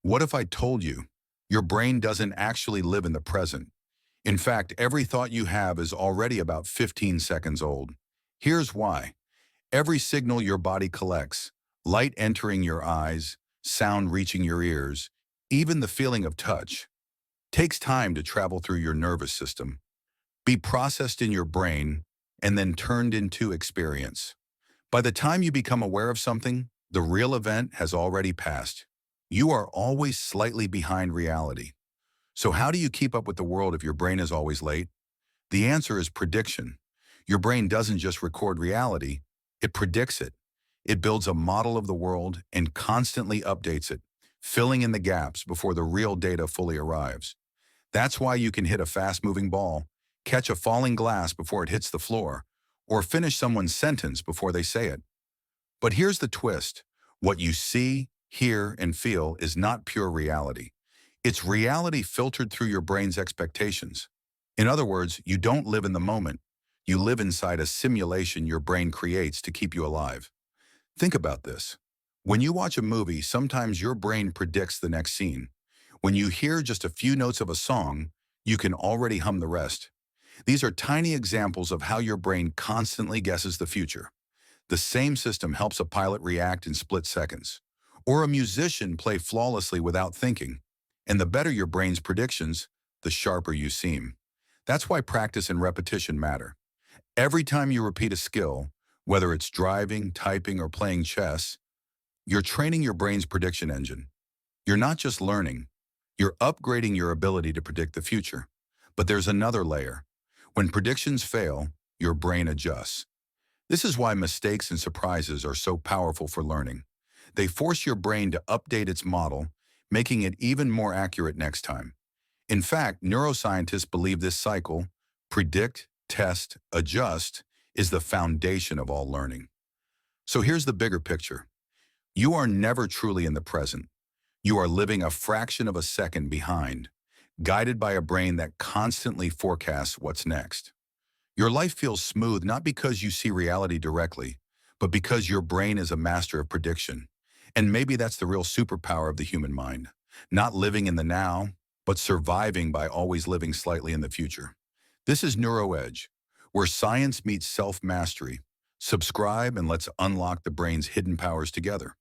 What if I told you your brain doesn't actually live in the present? In fact, every thought you have is already about 15 seconds old. Here's why. Every signal your body collects, light entering your eyes, sound reaching your ears, even the feeling of touch, takes time to travel through your nervous system, be processed in your brain, and then turned into experience. By the time you become aware of something, the real event has already passed. You are always slightly behind reality. So how do you keep up with the world if your brain is always late? The answer is prediction. Your brain doesn't just record reality, it predicts it. It builds a model of the world and constantly updates it, filling in the gaps before the real data fully arrives. That's why you can hit a fast-moving ball, catch a falling glass before it hits the floor, or finish someone's sentence before they say it. But here's the twist. What you see, hear, and feel is not pure reality. It's reality filtered through your brain's expectations. In other words, you don't live in the moment. You live inside a simulation your brain creates to keep you alive. Think about this. When you watch a movie, sometimes your brain predicts the next scene. When you hear just a few notes of a song, you can already hum the rest. These are tiny examples of how your brain constantly guesses the future. The same system helps a pilot react in split seconds, or a musician play flawlessly without thinking. And the better your brain's predictions, the sharper you seem. That's why practice and repetition matter. Every time you repeat a skill, whether it's driving, typing, or playing chess, you're training your brain's prediction engine. You're not just learning, you're upgrading your ability to predict the future. But there's another layer. When predictions fail, your brain adjusts. This is why mistakes and surprises are so powerful for learning. They force your brain to update its model, making it even more accurate next time. In fact, neuroscientists believe this cycle, predict, test, adjust, is the foundation of all learning. So here's the bigger picture. You are never truly in the present. You are living a fraction of a second behind, guided by a brain that constantly forecasts what's next. Your life feels smooth not because you see reality directly, but because your brain is a master of prediction. And maybe that's the real superpower of the human mind. Not living in the now, but surviving by always living slightly in the future. This is NeuroEdge, where science meets self-mastery. Subscribe and let's unlock the brain's hidden powers together.